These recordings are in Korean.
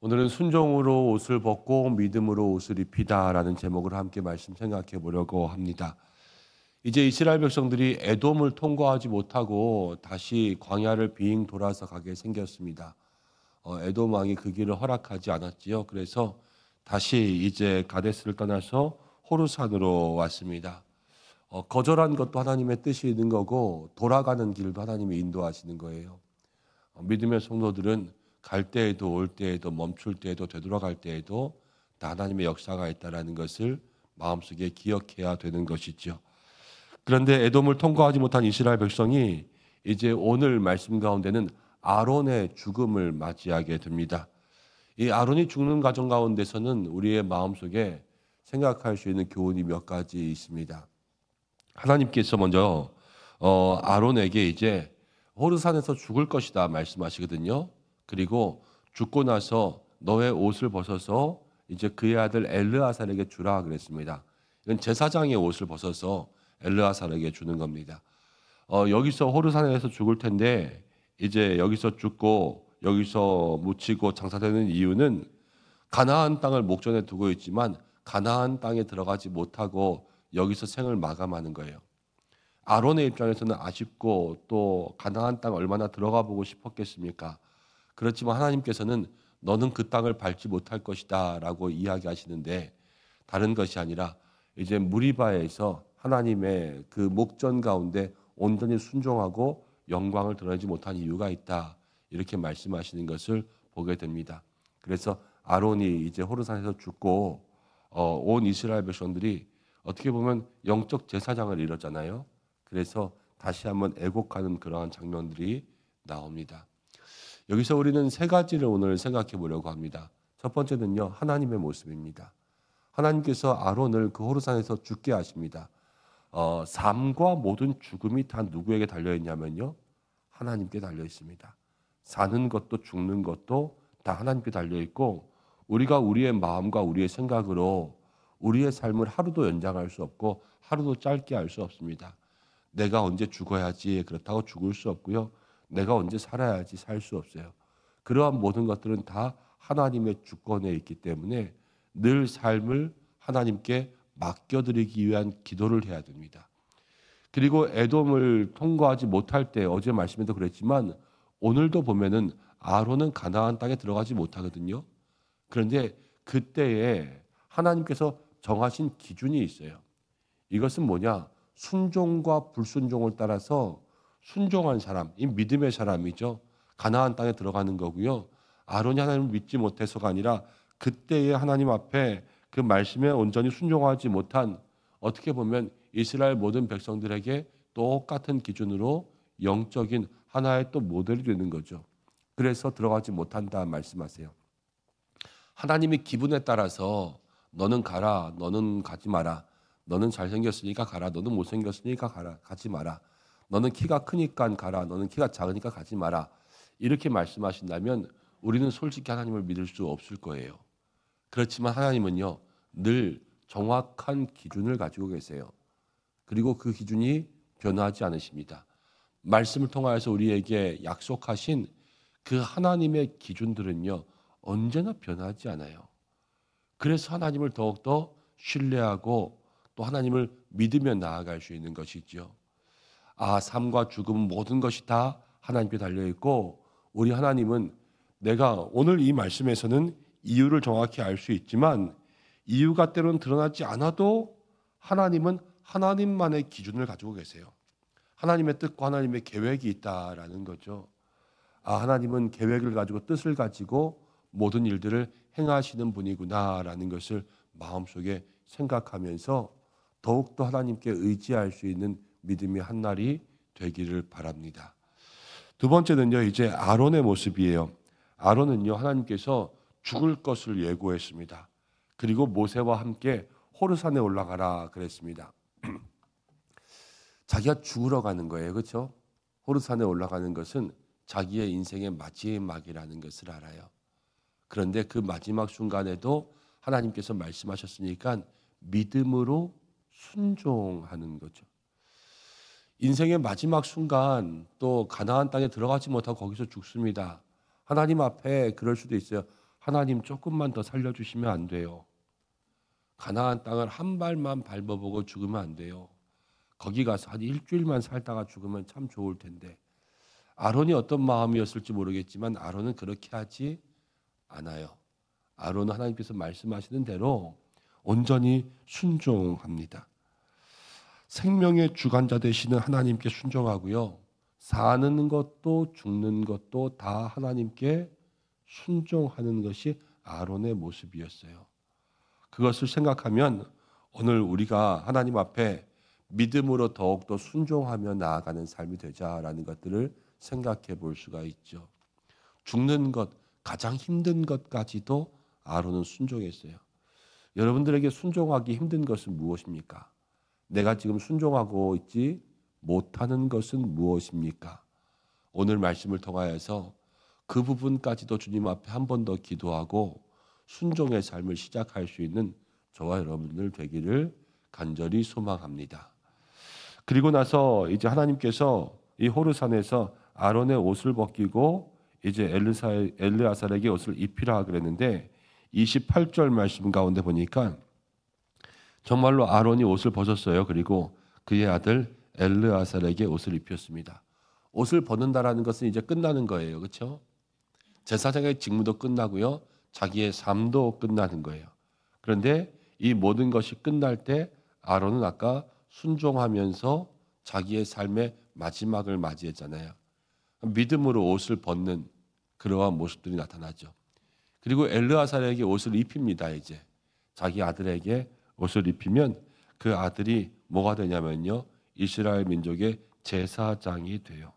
오늘은 순종으로 옷을 벗고 믿음으로 옷을 입히다라는 제목으로 함께 말씀 생각해 보려고 합니다. 이제 이스라엘 백성들이 에돔을 통과하지 못하고 다시 광야를 빙 돌아서 가게 생겼습니다. 에돔 왕이 그 길을 허락하지 않았지요. 그래서 다시 이제 가데스를 떠나서 호르산으로 왔습니다. 거절한 것도 하나님의 뜻이 있는 거고 돌아가는 길도 하나님이 인도하시는 거예요. 믿음의 성도들은 갈 때에도 올 때에도 멈출 때에도 되돌아갈 때에도 다 하나님의 역사가 있다라는 것을 마음속에 기억해야 되는 것이죠. 그런데 에돔을 통과하지 못한 이스라엘 백성이 이제 오늘 말씀 가운데는 아론의 죽음을 맞이하게 됩니다. 이 아론이 죽는 과정 가운데서는 우리의 마음속에 생각할 수 있는 교훈이 몇 가지 있습니다. 하나님께서 먼저 아론에게 이제 호르산에서 죽을 것이다 말씀하시거든요. 그리고 죽고 나서 너의 옷을 벗어서 이제 그의 아들 엘르아살에게 주라 그랬습니다. 이건 제사장의 옷을 벗어서 엘르아살에게 주는 겁니다. 여기서 호르산에서 죽을 텐데 이제 여기서 죽고 여기서 묻히고 장사되는 이유는 가나안 땅을 목전에 두고 있지만 가나안 땅에 들어가지 못하고 여기서 생을 마감하는 거예요. 아론의 입장에서는 아쉽고 또 가나안 땅 얼마나 들어가 보고 싶었겠습니까? 그렇지만 하나님께서는 너는 그 땅을 밟지 못할 것이다 라고 이야기하시는데 다른 것이 아니라 이제 무리바에서 하나님의 그 목전 가운데 온전히 순종하고 영광을 드러내지 못한 이유가 있다 이렇게 말씀하시는 것을 보게 됩니다. 그래서 아론이 이제 호르산에서 죽고 온 이스라엘 백성들이 어떻게 보면 영적 제사장을 잃었잖아요. 그래서 다시 한번 애곡하는 그러한 장면들이 나옵니다. 여기서 우리는 세 가지를 오늘 생각해 보려고 합니다. 첫 번째는요, 하나님의 모습입니다. 하나님께서 아론을 그 호르산에서 죽게 하십니다. 삶과 모든 죽음이 다 누구에게 달려 있냐면요, 하나님께 달려 있습니다. 사는 것도 죽는 것도 다 하나님께 달려 있고 우리가 우리의 마음과 우리의 생각으로 우리의 삶을 하루도 연장할 수 없고 하루도 짧게 할 수 없습니다. 내가 언제 죽어야지 그렇다고 죽을 수 없고요. 내가 언제 살아야지 살 수 없어요. 그러한 모든 것들은 다 하나님의 주권에 있기 때문에 늘 삶을 하나님께 맡겨드리기 위한 기도를 해야 됩니다. 그리고 에돔을 통과하지 못할 때 어제 말씀에도 그랬지만 오늘도 보면은 아론은 가나안 땅에 들어가지 못하거든요. 그런데 그때에 하나님께서 정하신 기준이 있어요. 이것은 뭐냐? 순종과 불순종을 따라서 순종한 사람, 이 믿음의 사람이죠. 가나안 땅에 들어가는 거고요. 아론이 하나님을 믿지 못해서가 아니라 그때의 하나님 앞에 그 말씀에 온전히 순종하지 못한 어떻게 보면 이스라엘 모든 백성들에게 똑같은 기준으로 영적인 하나의 또 모델이 되는 거죠. 그래서 들어가지 못한다 말씀하세요. 하나님의 기분에 따라서 너는 가라, 너는 가지 마라. 너는 잘생겼으니까 가라, 너는 못생겼으니까 가라, 가지 마라. 너는 키가 크니까 가라, 너는 키가 작으니까 가지 마라. 이렇게 말씀하신다면 우리는 솔직히 하나님을 믿을 수 없을 거예요. 그렇지만 하나님은요, 늘 정확한 기준을 가지고 계세요. 그리고 그 기준이 변하지 않으십니다. 말씀을 통하여서 우리에게 약속하신 그 하나님의 기준들은요, 언제나 변하지 않아요. 그래서 하나님을 더욱더 신뢰하고 또 하나님을 믿으며 나아갈 수 있는 것이죠. 삶과 죽음 모든 것이 다 하나님께 달려있고 우리 하나님은 내가 오늘 이 말씀에서는 이유를 정확히 알 수 있지만 이유가 때로는 드러나지 않아도 하나님은 하나님만의 기준을 가지고 계세요. 하나님의 뜻과 하나님의 계획이 있다라는 거죠. 하나님은 계획을 가지고 뜻을 가지고 모든 일들을 행하시는 분이구나라는 것을 마음속에 생각하면서 더욱더 하나님께 의지할 수 있는 믿음의 한 날이 되기를 바랍니다. 두 번째는요, 이제 아론의 모습이에요. 아론은요, 하나님께서 죽을 것을 예고했습니다. 그리고 모세와 함께 호르산에 올라가라 그랬습니다. 자기가 죽으러 가는 거예요. 그렇죠? 호르산에 올라가는 것은 자기의 인생의 마지막이라는 것을 알아요. 그런데 그 마지막 순간에도 하나님께서 말씀하셨으니까 믿음으로 순종하는 거죠. 인생의 마지막 순간 또 가나안 땅에 들어가지 못하고 거기서 죽습니다. 하나님 앞에 그럴 수도 있어요. 하나님 조금만 더 살려주시면 안 돼요. 가나안 땅을 한 발만 밟아보고 죽으면 안 돼요. 거기 가서 한 일주일만 살다가 죽으면 참 좋을 텐데. 아론이 어떤 마음이었을지 모르겠지만 아론은 그렇게 하지 않아요. 아론은 하나님께서 말씀하시는 대로 온전히 순종합니다. 생명의 주관자 되시는 하나님께 순종하고요. 사는 것도 죽는 것도 다 하나님께 순종하는 것이 아론의 모습이었어요. 그것을 생각하면 오늘 우리가 하나님 앞에 믿음으로 더욱더 순종하며 나아가는 삶이 되자라는 것들을 생각해 볼 수가 있죠. 죽는 것, 가장 힘든 것까지도 아론은 순종했어요. 여러분들에게 순종하기 힘든 것은 무엇입니까? 내가 지금 순종하고 있지 못하는 것은 무엇입니까? 오늘 말씀을 통하여서 그 부분까지도 주님 앞에 한 번 더 기도하고 순종의 삶을 시작할 수 있는 저와 여러분들 되기를 간절히 소망합니다. 그리고 나서 이제 하나님께서 이 호르산에서 아론의 옷을 벗기고 이제 엘르아살에게 옷을 입히라 그랬는데 28절 말씀 가운데 보니까 정말로 아론이 옷을 벗었어요. 그리고 그의 아들 엘르아살에게 옷을 입혔습니다. 옷을 벗는다라는 것은 이제 끝나는 거예요. 그렇죠? 제사장의 직무도 끝나고요. 자기의 삶도 끝나는 거예요. 그런데 이 모든 것이 끝날 때 아론은 아까 순종하면서 자기의 삶의 마지막을 맞이했잖아요. 믿음으로 옷을 벗는 그러한 모습들이 나타나죠. 그리고 엘르아살에게 옷을 입힙니다. 이제 자기 아들에게 옷을 입히면 그 아들이 뭐가 되냐면요. 이스라엘 민족의 제사장이 돼요.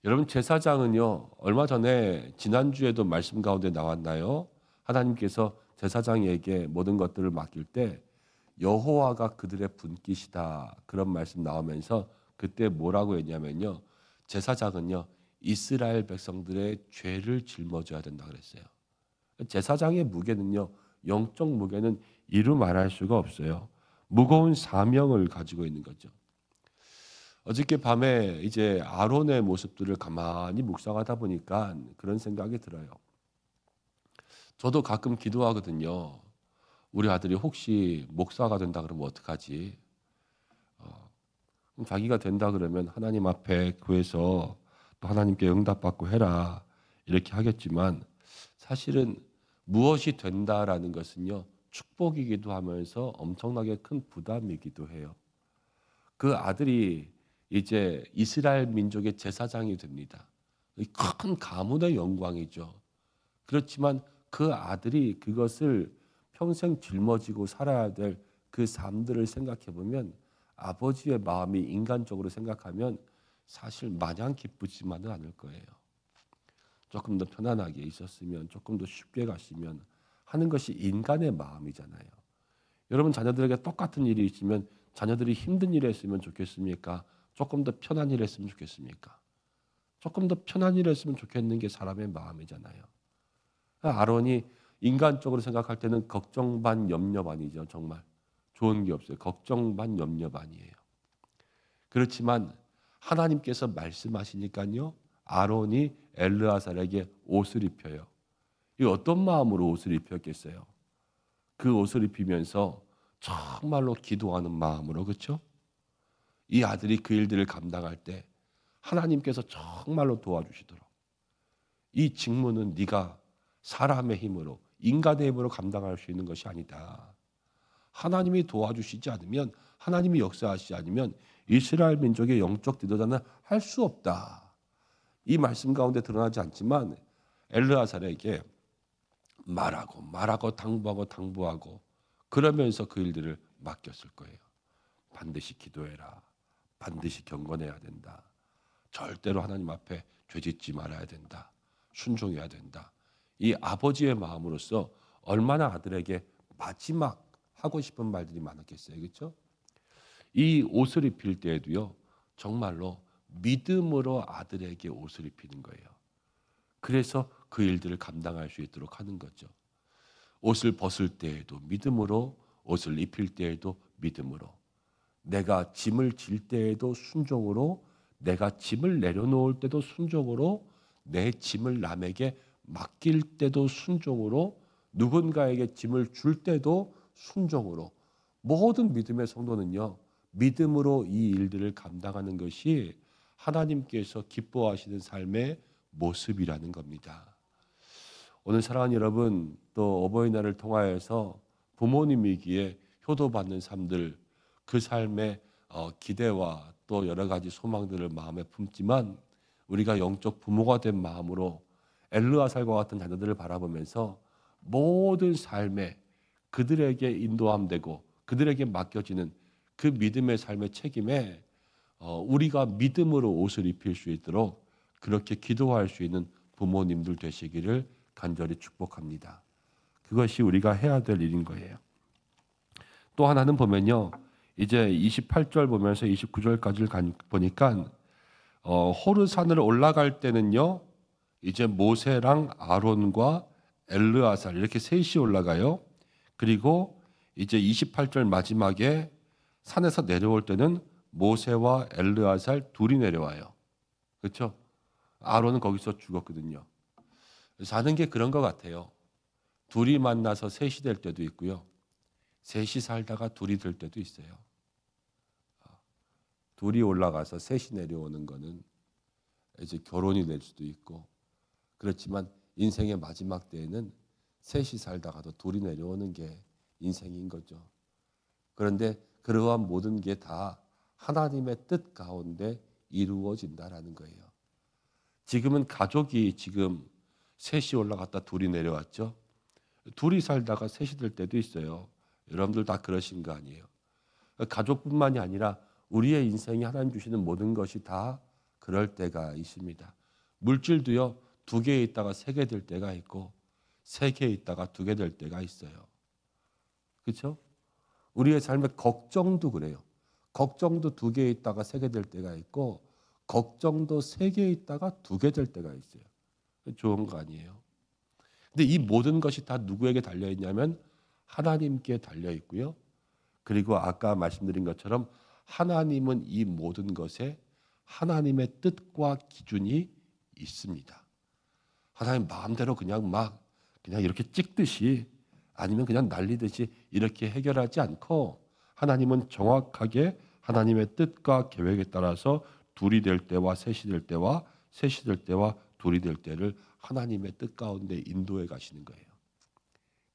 여러분 제사장은요. 얼마 전에 지난주에도 말씀 가운데 나왔나요? 하나님께서 제사장에게 모든 것들을 맡길 때 여호와가 그들의 분깃이다. 그런 말씀 나오면서 그때 뭐라고 했냐면요. 제사장은요. 이스라엘 백성들의 죄를 짊어져야 된다 그랬어요. 제사장의 무게는요. 영적 무게는 이루 말할 수가 없어요. 무거운 사명을 가지고 있는 거죠. 어저께 밤에 이제 아론의 모습들을 가만히 묵상하다 보니까 그런 생각이 들어요. 저도 가끔 기도하거든요. 우리 아들이 혹시 목사가 된다 그러면 어떡하지? 그럼 자기가 된다 그러면 하나님 앞에 구해서 또 하나님께 응답받고 해라 이렇게 하겠지만 사실은 무엇이 된다라는 것은요. 축복이기도 하면서 엄청나게 큰 부담이기도 해요. 그 아들이 이제 이스라엘 민족의 제사장이 됩니다. 큰 가문의 영광이죠. 그렇지만 그 아들이 그것을 평생 짊어지고 살아야 될 그 삶들을 생각해 보면 아버지의 마음이 인간적으로 생각하면 사실 마냥 기쁘지만은 않을 거예요. 조금 더 편안하게 있었으면, 조금 더 쉽게 갔으면 하는 것이 인간의 마음이잖아요. 여러분 자녀들에게 똑같은 일이 있으면 자녀들이 힘든 일을 했으면 좋겠습니까? 조금 더 편한 일을 했으면 좋겠습니까? 조금 더 편한 일을 했으면 좋겠는 게 사람의 마음이잖아요. 아론이 인간적으로 생각할 때는 걱정 반 염려 반이죠. 정말 좋은 게 없어요. 걱정 반 염려 반이에요. 그렇지만 하나님께서 말씀하시니까요. 아론이 엘르아살에게 옷을 입혀요. 이 어떤 마음으로 옷을 입혔겠어요? 그 옷을 입히면서 정말로 기도하는 마음으로, 그렇죠? 이 아들이 그 일들을 감당할 때 하나님께서 정말로 도와주시도록 이 직무는 네가 사람의 힘으로 인간의 힘으로 감당할 수 있는 것이 아니다. 하나님이 도와주시지 않으면 하나님이 역사하시지 않으면 이스라엘 민족의 영적 지도자는 할 수 없다. 이 말씀 가운데 드러나지 않지만 엘르아살에게 말하고 당부하고 그러면서 그 일들을 맡겼을 거예요. 반드시 기도해라. 반드시 경건해야 된다. 절대로 하나님 앞에 죄짓지 말아야 된다. 순종해야 된다. 이 아버지의 마음으로서 얼마나 아들에게 마지막 하고 싶은 말들이 많았겠어요. 그렇죠? 이 옷을 입힐 때에도요. 정말로 믿음으로 아들에게 옷을 입히는 거예요. 그래서 그 일들을 감당할 수 있도록 하는 거죠. 옷을 벗을 때에도 믿음으로, 옷을 입힐 때에도 믿음으로, 내가 짐을 질 때에도 순종으로, 내가 짐을 내려놓을 때도 순종으로 내 짐을 남에게 맡길 때도 순종으로, 누군가에게 짐을 줄 때도 순종으로, 모든 믿음의 성도는요, 믿음으로 이 일들을 감당하는 것이 하나님께서 기뻐하시는 삶의 모습이라는 겁니다. 오늘 사랑하는 여러분, 또 어버이날을 통하여서 부모님이기에 효도받는 삶들, 그 삶의 기대와 또 여러 가지 소망들을 마음에 품지만, 우리가 영적 부모가 된 마음으로 엘르아살과 같은 자녀들을 바라보면서 모든 삶에 그들에게 인도함되고 그들에게 맡겨지는 그 믿음의 삶의 책임에 우리가 믿음으로 옷을 입힐 수 있도록 그렇게 기도할 수 있는 부모님들 되시기를 간절히 축복합니다. 그것이 우리가 해야 될 일인 거예요. 또 하나는 보면요, 이제 28절 보면서 29절까지를 보니까 호르산을 올라갈 때는요, 이제 모세랑 아론과 엘르아살 이렇게 셋이 올라가요. 그리고 이제 28절 마지막에 산에서 내려올 때는 모세와 엘르아살 둘이 내려와요. 그렇죠? 아론은 거기서 죽었거든요. 사는 게 그런 것 같아요. 둘이 만나서 셋이 될 때도 있고요, 셋이 살다가 둘이 될 때도 있어요. 둘이 올라가서 셋이 내려오는 거는 이제 결혼이 될 수도 있고, 그렇지만 인생의 마지막 때에는 셋이 살다가도 둘이 내려오는 게 인생인 거죠. 그런데 그러한 모든 게 다 하나님의 뜻 가운데 이루어진다라는 거예요. 지금은 가족이 지금 셋이 올라갔다 둘이 내려왔죠. 둘이 살다가 셋이 될 때도 있어요. 여러분들 다 그러신 거 아니에요? 가족뿐만이 아니라 우리의 인생이 하나님 주시는 모든 것이 다 그럴 때가 있습니다. 물질도요, 2개 있다가 3개 될 때가 있고 3개 있다가 2개 될 때가 있어요. 그렇죠? 우리의 삶의 걱정도 그래요. 걱정도 2개 있다가 3개 될 때가 있고, 걱정도 3개 있다가 2개 될 때가 있어요. 좋은 거 아니에요? 근데 이 모든 것이 다 누구에게 달려 있냐면 하나님께 달려 있고요. 그리고 아까 말씀드린 것처럼 하나님은 이 모든 것에 하나님의 뜻과 기준이 있습니다. 하나님 마음대로 그냥 이렇게 찍듯이, 아니면 그냥 날리듯이 이렇게 해결하지 않고, 하나님은 정확하게 하나님의 뜻과 계획에 따라서 둘이 될 때와 셋이 될 때와 셋이 될 때와 둘이 될 때를 하나님의 뜻 가운데 인도해 가시는 거예요.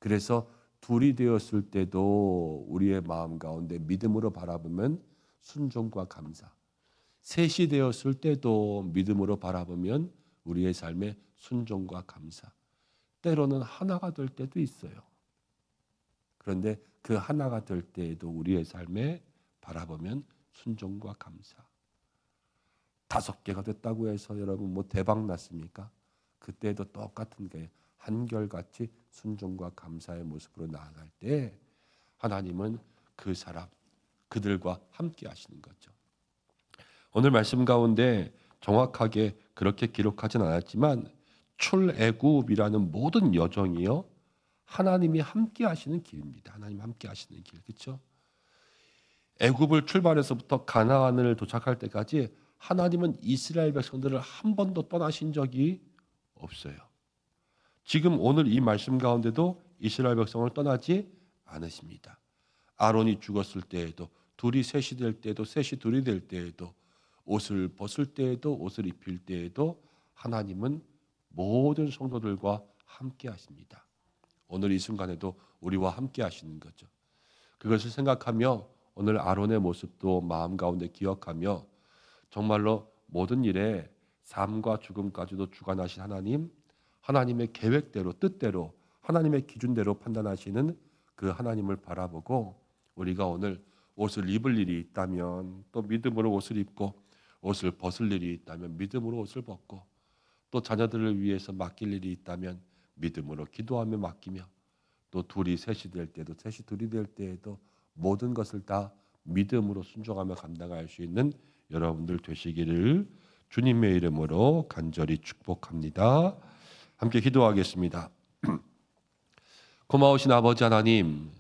그래서 둘이 되었을 때도 우리의 마음 가운데 믿음으로 바라보면 순종과 감사, 셋이 되었을 때도 믿음으로 바라보면 우리의 삶에 순종과 감사, 때로는 하나가 될 때도 있어요. 그런데 그 하나가 될 때에도 우리의 삶에 바라보면 순종과 감사. 5개가 됐다고 해서 여러분 대박 났습니까? 그때도 똑같은 거예요. 한결같이 순종과 감사의 모습으로 나아갈 때 하나님은 그 사람, 그들과 함께 하시는 거죠. 오늘 말씀 가운데 정확하게 그렇게 기록하진 않았지만 출애굽이라는 모든 여정이요, 하나님이 함께 하시는 길입니다. 하나님 함께 하시는 길, 그렇죠? 애굽을 출발해서부터 가나안을 도착할 때까지 하나님은 이스라엘 백성들을 한 번도 떠나신 적이 없어요. 지금 오늘 이 말씀 가운데도 이스라엘 백성을 떠나지 않으십니다. 아론이 죽었을 때에도, 둘이 셋이 될 때에도, 셋이 둘이 될 때에도, 옷을 벗을 때에도, 옷을 입힐 때에도 하나님은 모든 성도들과 함께 하십니다. 오늘 이 순간에도 우리와 함께 하시는 거죠. 그것을 생각하며 오늘 아론의 모습도 마음 가운데 기억하며, 정말로 모든 일에 삶과 죽음까지도 주관하신 하나님, 하나님의 계획대로, 뜻대로, 하나님의 기준대로 판단하시는 그 하나님을 바라보고, 우리가 오늘 옷을 입을 일이 있다면 또 믿음으로 옷을 입고, 옷을 벗을 일이 있다면 믿음으로 옷을 벗고, 또 자녀들을 위해서 맡길 일이 있다면 믿음으로 기도하며 맡기며, 또 둘이 셋이 될 때도, 셋이 둘이 될 때에도 모든 것을 다 믿음으로 순종하며 감당할 수 있는 여러분들 되시기를 주님의 이름으로 간절히 축복합니다. 함께 기도하겠습니다. 고마우신 아버지 하나님,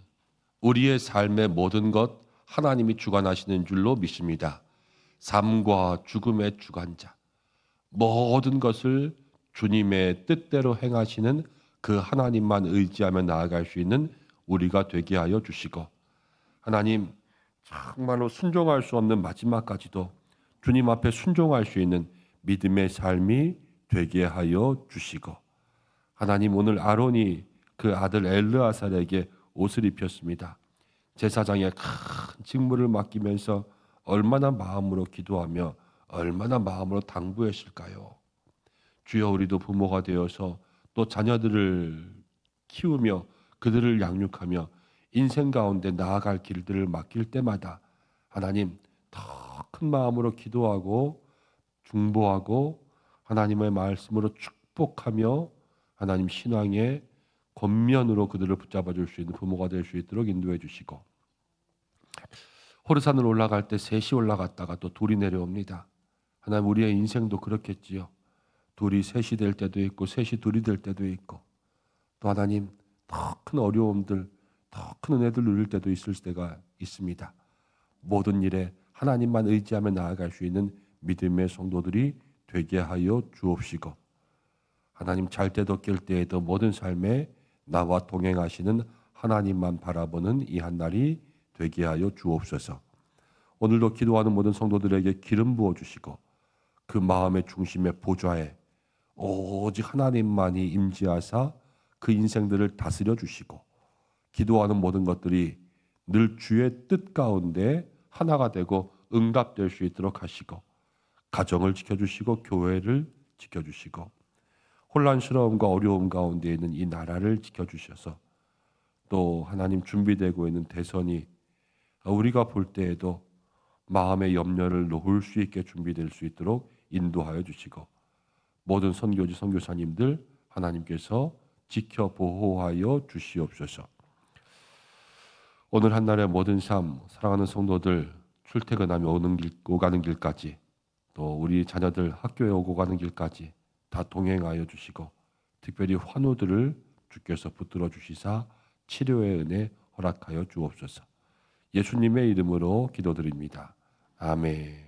우리의 삶의 모든 것 하나님이 주관하시는 줄로 믿습니다. 삶과 죽음의 주관자, 모든 것을 주님의 뜻대로 행하시는 그 하나님만 의지하며 나아갈 수 있는 우리가 되게 하여 주시고, 하나님 정말로 순종할 수 없는 마지막까지도 주님 앞에 순종할 수 있는 믿음의 삶이 되게 하여 주시고, 하나님 오늘 아론이 그 아들 엘르아살에게 옷을 입혔습니다. 제사장의 큰 직무를 맡기면서 얼마나 마음으로 기도하며 얼마나 마음으로 당부했을까요? 주여, 우리도 부모가 되어서 또 자녀들을 키우며 그들을 양육하며 인생 가운데 나아갈 길들을 맡길 때마다 하나님 더 큰 마음으로 기도하고 중보하고 하나님의 말씀으로 축복하며 하나님 신앙의 권면으로 그들을 붙잡아 줄 수 있는 부모가 될 수 있도록 인도해 주시고, 호르산을 올라갈 때 셋이 올라갔다가 또 둘이 내려옵니다. 하나님, 우리의 인생도 그렇겠지요. 둘이 셋이 될 때도 있고 셋이 둘이 될 때도 있고, 또 하나님 더 큰 어려움들, 더 큰 은혜들 누릴 때도 있을 때가 있습니다. 모든 일에 하나님만 의지하며 나아갈 수 있는 믿음의 성도들이 되게 하여 주옵시고, 하나님 잘 때도 깰 때에도 모든 삶에 나와 동행하시는 하나님만 바라보는 이 한날이 되게 하여 주옵소서. 오늘도 기도하는 모든 성도들에게 기름 부어주시고 그 마음의 중심의 보좌에 오직 하나님만이 임재하사 그 인생들을 다스려 주시고, 기도하는 모든 것들이 늘 주의 뜻 가운데 하나가 되고 응답될 수 있도록 하시고, 가정을 지켜주시고 교회를 지켜주시고 혼란스러움과 어려움 가운데 있는 이 나라를 지켜주셔서, 또 하나님 준비되고 있는 대선이 우리가 볼 때에도 마음의 염려를 놓을 수 있게 준비될 수 있도록 인도하여 주시고, 모든 선교지 선교사님들 하나님께서 지켜 보호하여 주시옵소서. 오늘 한날의 모든 삶, 사랑하는 성도들 출퇴근하며 오가는 길까지, 또 우리 자녀들 학교에 오고 가는 길까지 다 동행하여 주시고, 특별히 환우들을 주께서 붙들어 주시사 치료의 은혜 허락하여 주옵소서. 예수님의 이름으로 기도드립니다. 아멘.